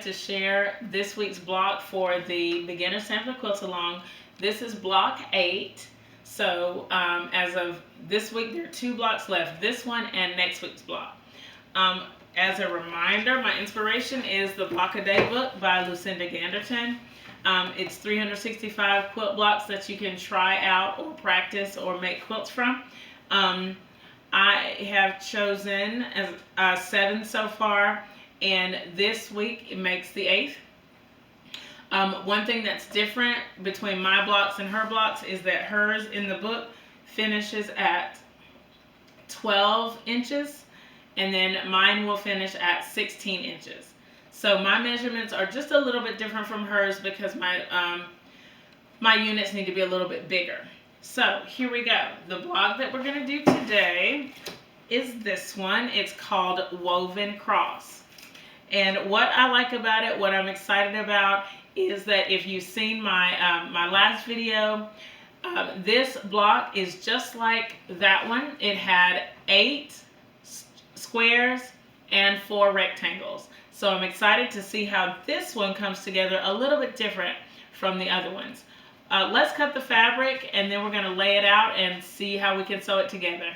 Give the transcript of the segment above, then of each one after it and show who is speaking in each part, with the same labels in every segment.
Speaker 1: to share this week's block for the beginner sampler quilt along. This is block 8. So as of this week, there are 2 blocks left, this one and next week's block. As a reminder, my inspiration is the Block a Day book by Lucinda Ganderton. It's 365 quilt blocks that you can try out or practice or make quilts from. I have chosen 7 so far, and this week it makes the 8th. One thing that's different between my blocks and her blocks is that hers in the book finishes at 12 inches, and then mine will finish at 16 inches. So my measurements are just a little bit different from hers because my units need to be a little bit bigger. So here we go. The block that we're going to do today is this one. It's called Woven Cross. And what I like about it, what I'm excited about, is that if you've seen my my last video, this block is just like that one. It had 8 squares and 4 rectangles. So I'm excited to see how this one comes together a little bit different from the other ones. Let's cut the fabric and then we're going to lay it out and see how we can sew it together.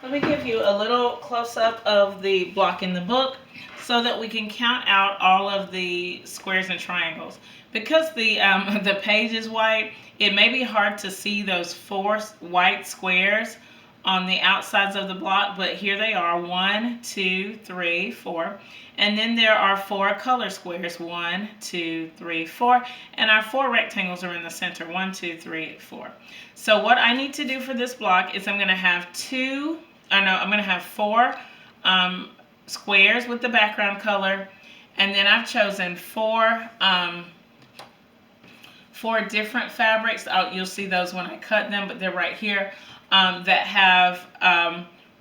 Speaker 1: Let me give you a little close-up of the block in the book so that we can count out all of the squares and triangles. Because the page is white, it may be hard to see those 4 white squares on the outsides of the block, but here they are, 1, 2, 3, 4. And then there are 4 color squares, 1, 2, 3, 4. And our 4 rectangles are in the center, 1, 2, 3, 4. So what I need to do for this block is I'm going to have 4 squares with the background color. And then I've chosen 4 different fabrics. You'll see those when I cut them, but they're right here. That have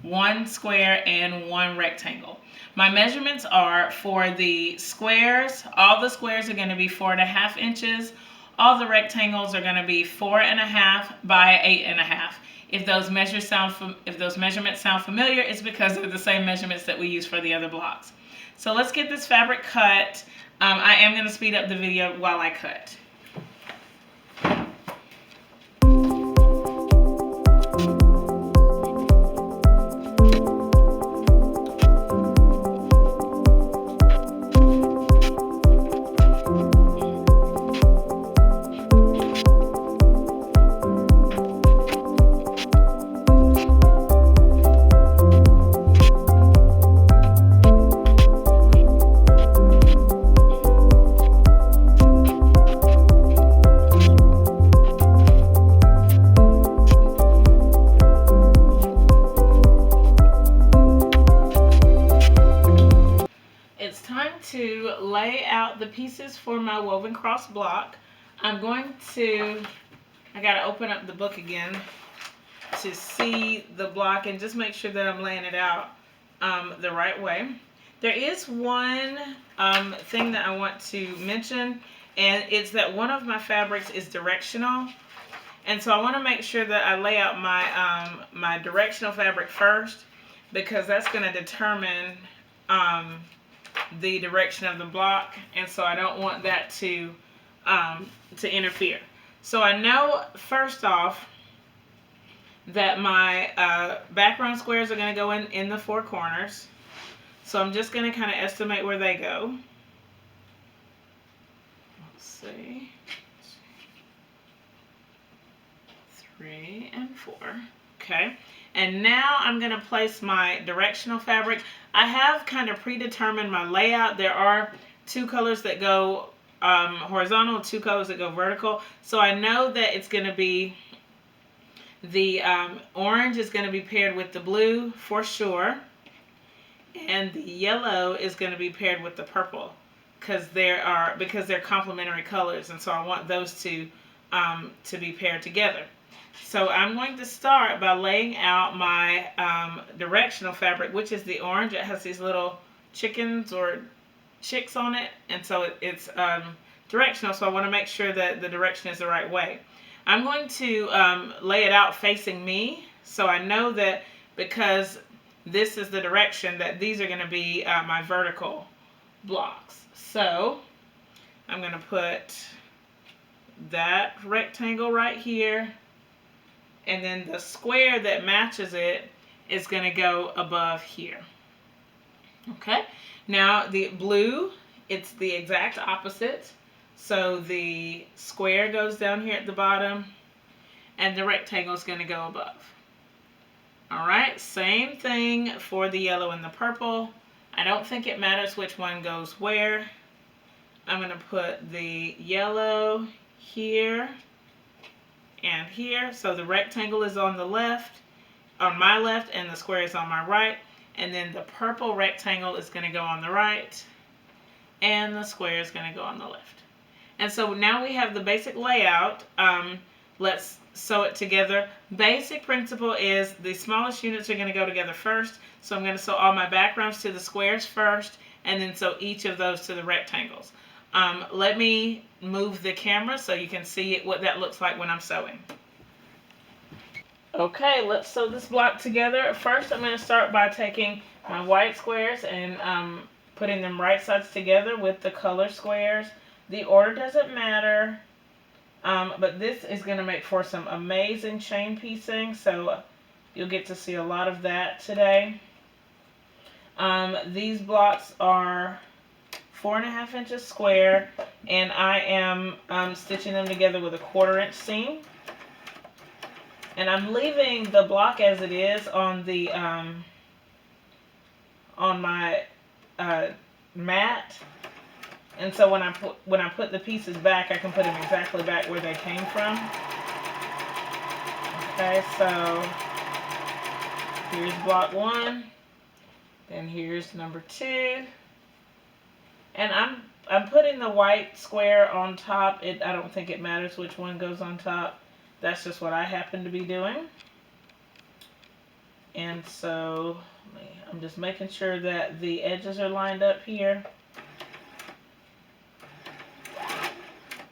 Speaker 1: 1 square and 1 rectangle. My measurements are for the squares. All the squares are going to be 4.5 inches. All the rectangles are going to be 4.5 by 8.5. If those measurements sound familiar, it's because they're the same measurements that we use for the other blocks. So let's get this fabric cut. I am going to speed up the video while I cut. To lay out the pieces for my woven cross block. I gotta open up the book again to see the block and just make sure that I'm laying it out the right way. There is one thing that I want to mention, and it's that one of my fabrics is directional, and so I want to make sure that I lay out my my directional fabric first, because that's going to determine the direction of the block, and so I don't want that to interfere. So I know first off that my background squares are going to go in the 4 corners. So I'm just going to kind of estimate where they go. Let's see. 3 and 4. Okay. And now I'm going to place my directional fabric. I have kind of predetermined my layout. There are 2 colors that go horizontal, 2 colors that go vertical. So I know that it's going to be the orange is going to be paired with the blue for sure. And the yellow is going to be paired with the purple because they're complementary colors. And so I want those two to be paired together. So I'm going to start by laying out my directional fabric, which is the orange. It has these little chickens or chicks on it, and so it's directional, so I want to make sure that the direction is the right way. I'm going to lay it out facing me, so I know that because this is the direction that these are going to be my vertical blocks. So I'm going to put that rectangle right here, and then the square that matches it is going to go above here. Okay, now the blue, it's the exact opposite. So the square goes down here at the bottom, and the rectangle is going to go above. All right, same thing for the yellow and the purple. I don't think it matters which one goes where. I'm going to put the yellow here and here. So the rectangle is on the left, on my left, and the square is on my right. And then the purple rectangle is going to go on the right, and the square is going to go on the left. And so now we have the basic layout. Let's sew it together. Basic principle is the smallest units are going to go together first. So I'm going to sew all my backgrounds to the squares first, and then sew each of those to the rectangles. Let me move the camera so you can see what that looks like when I'm sewing. Okay, let's sew this block together. First, I'm going to start by taking my white squares and putting them right sides together with the color squares. The order doesn't matter, but this is going to make for some amazing chain piecing, so you'll get to see a lot of that today. These blocks are 4.5 inches square, and I am stitching them together with a 1/4 inch seam. And I'm leaving the block as it is on the on my mat. And so when I put the pieces back, I can put them exactly back where they came from. Okay, so here's block 1, then here's number 2, and I'm putting the white square on top. I don't think it matters which one goes on top. That's just what I happen to be doing. And so I'm just making sure that the edges are lined up here.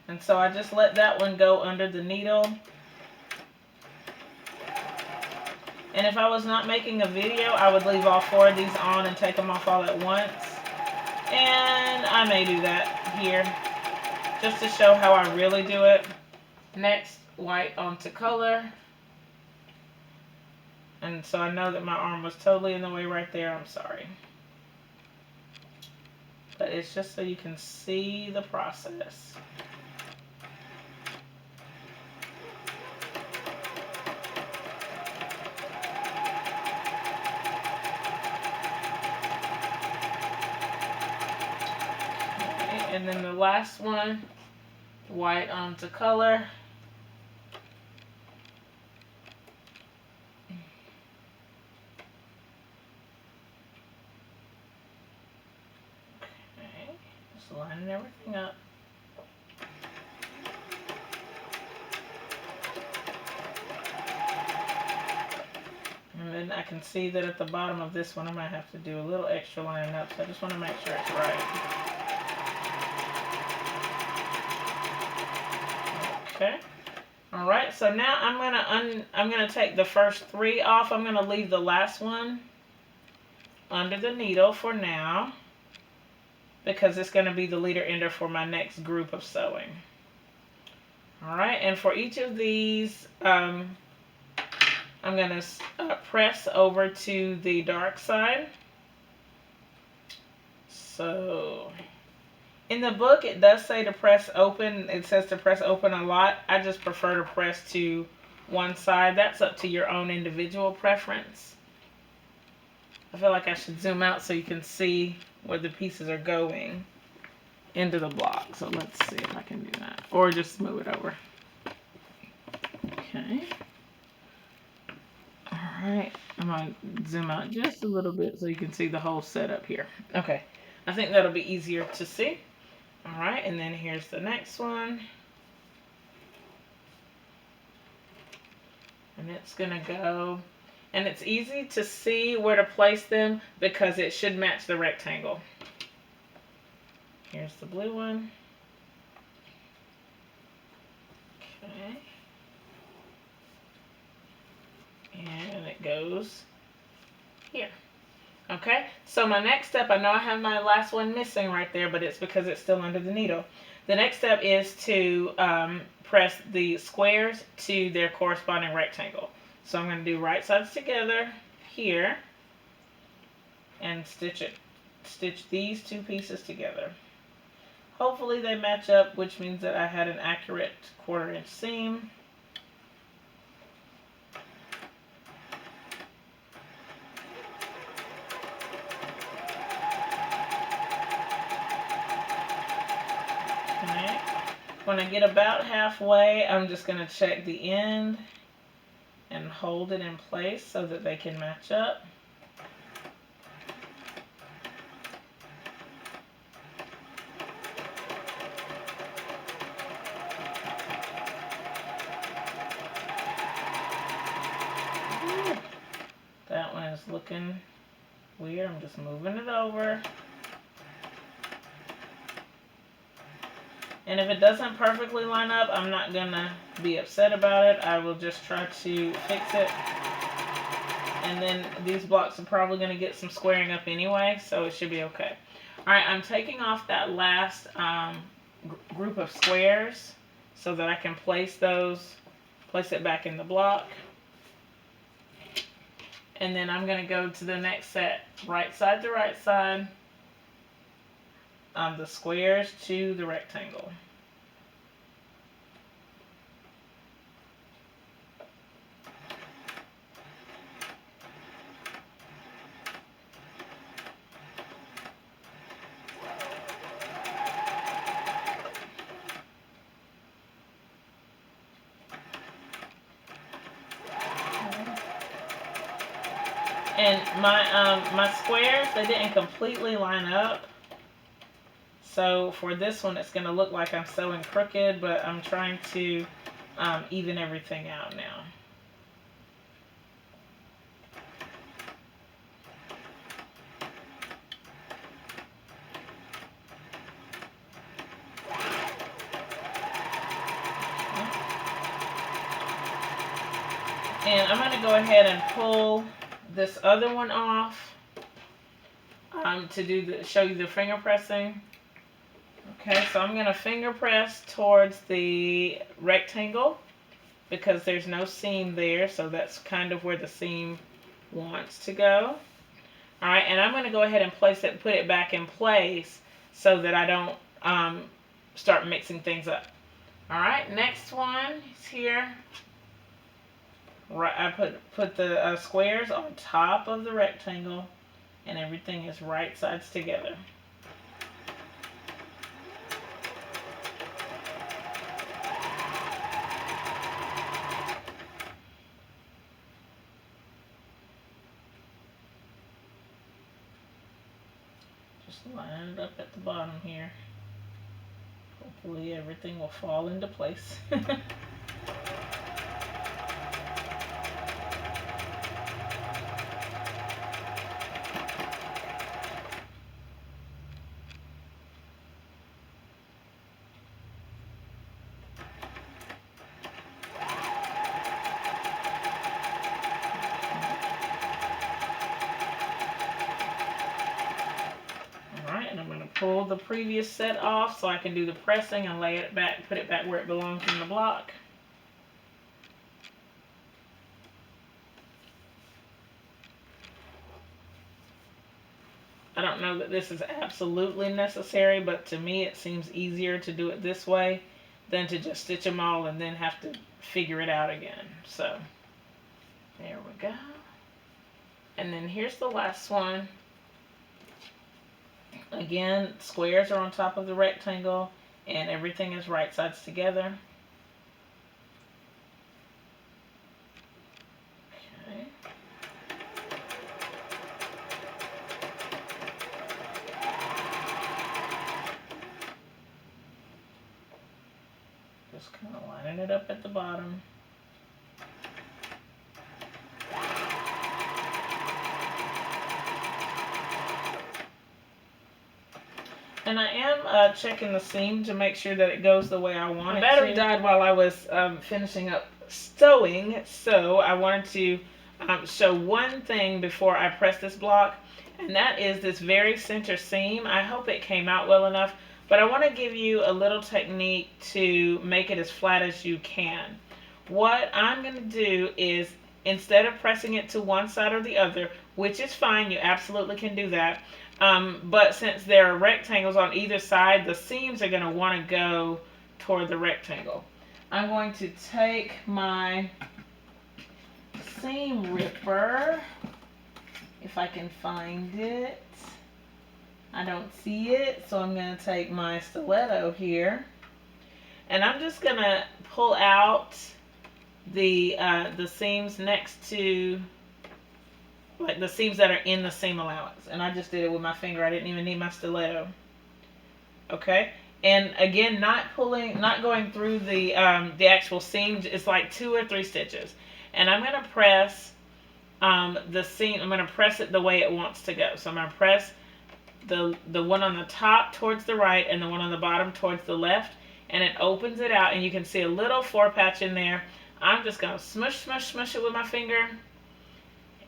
Speaker 1: And so I just let that one go under the needle. And if I was not making a video, I would leave all 4 of these on and take them off all at once. And I may do that here, just to show how I really do it. Next, white onto color. And so I know that my arm was totally in the way right there. I'm sorry. But it's just so you can see the process. Okay, and then the last one, white onto color. Lining everything up. And then I can see that at the bottom of this one I might have to do a little extra lining up, so I just want to make sure it's right. Okay. All right, so now I'm gonna take the first 3 off. I'm gonna leave the last one under the needle for now, because it's going to be the leader ender for my next group of sewing. Alright, and for each of these, I'm going to press over to the dark side. So, in the book it does say to press open. It says to press open a lot. I just prefer to press to one side. That's up to your own individual preference. I feel like I should zoom out so you can see where the pieces are going into the block. So let's see if I can do that. Or just move it over. Okay. Alright. I'm going to zoom out just a little bit so you can see the whole setup here. Okay. I think that'll be easier to see. Alright. And then here's the next one. And it's going to go... And it's easy to see where to place them because it should match the rectangle. Here's the blue one. Okay. And it goes here. Okay, so my next step, I know I have my last one missing right there, but it's because it's still under the needle. The next step is to press the squares to their corresponding rectangle. So I'm going to do right sides together here and stitch these two pieces together. Hopefully they match up, which means that I had an accurate 1/4 inch seam. Okay. When I get about halfway, I'm just going to check the end and hold it in place so that they can match up. That one is looking weird. I'm just moving it over. And if it doesn't perfectly line up, I'm not going to be upset about it. I will just try to fix it. And then these blocks are probably going to get some squaring up anyway, so it should be okay. Alright, I'm taking off that last group of squares so that I can place it back in the block. And then I'm going to go to the next set, right side to right side, the squares to the rectangle. And my squares, they didn't completely line up. So for this one, it's going to look like I'm sewing crooked, but I'm trying to even everything out now. And I'm going to go ahead and pull this other one off to show you the finger pressing. Okay, so I'm going to finger press towards the rectangle because there's no seam there, so that's kind of where the seam wants to go. Alright, and I'm going to go ahead and put it back in place so that I don't start mixing things up. Alright, next one is here. Right, I put the squares on top of the rectangle, and everything is right sides together. Just line it up at the bottom here. Hopefully everything will fall into place. And I'm going to pull the previous set off so I can do the pressing and lay it back, put it back where it belongs in the block. I don't know that this is absolutely necessary, but to me it seems easier to do it this way than to just stitch them all and then have to figure it out again. So there we go. And then here's the last one. Again, squares are on top of the rectangle and everything is right sides together. Okay. Just kind of lining it up at the bottom. And I am checking the seam to make sure that it goes the way I want it to. My battery died while I was finishing up sewing, so I wanted to show one thing before I press this block, and that is this very center seam. I hope it came out well enough, but I want to give you a little technique to make it as flat as you can. What I'm going to do is, instead of pressing it to one side or the other, which is fine, you absolutely can do that, but since there are rectangles on either side, the seams are going to want to go toward the rectangle. I'm going to take my seam ripper, if I can find it. I don't see it, so I'm going to take my stiletto here, and I'm just going to pull out the seams next to, like, the seams that are in the seam allowance. And I just did it with my finger. I didn't even need my stiletto. Okay, and again, not going through the actual seams. It's like 2 or 3 stitches, and I'm going to press the seam. I'm going to press it the way it wants to go. So I'm going to press the one on the top towards the right and the one on the bottom towards the left, and it opens it out, and you can see a little forepatch in there. I'm just going to smush it with my finger,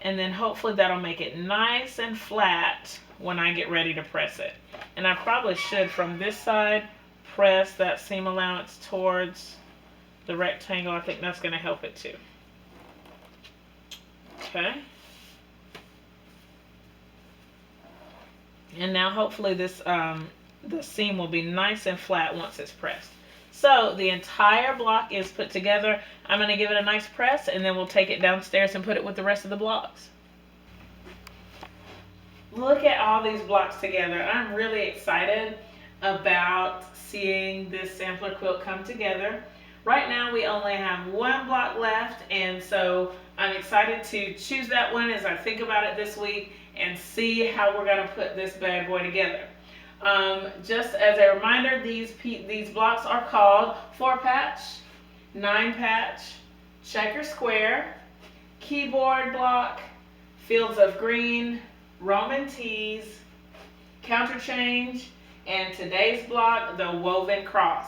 Speaker 1: and then hopefully that'll make it nice and flat when I get ready to press it. And I probably should, from this side, press that seam allowance towards the rectangle. I think that's going to help it too. Okay. And now hopefully this the seam will be nice and flat once it's pressed. So the entire block is put together. I'm going to give it a nice press, and then we'll take it downstairs and put it with the rest of the blocks. Look at all these blocks together. I'm really excited about seeing this sampler quilt come together. Right now we only have one block left, and so I'm excited to choose that one as I think about it this week and see how we're going to put this bad boy together. Just as a reminder, these blocks are called 4-patch, 9-patch, checker square, keyboard block, fields of green, Roman tees, counterchange, and today's block, the woven cross.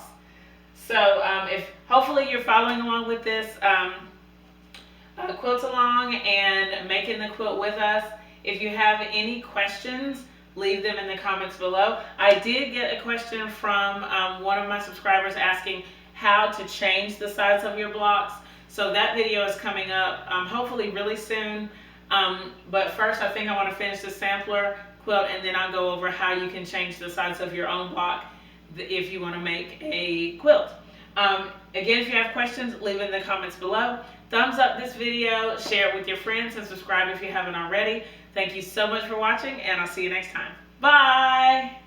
Speaker 1: So if hopefully you're following along with this quilt along and making the quilt with us. If you have any questions, leave them in the comments below. I did get a question from one of my subscribers asking how to change the size of your blocks. So that video is coming up hopefully really soon. But first, I think I want to finish the sampler quilt, and then I'll go over how you can change the size of your own block if you want to make a quilt. Again, if you have questions, leave it in the comments below. Thumbs up this video, share it with your friends, and subscribe if you haven't already. Thank you so much for watching, and I'll see you next time. Bye!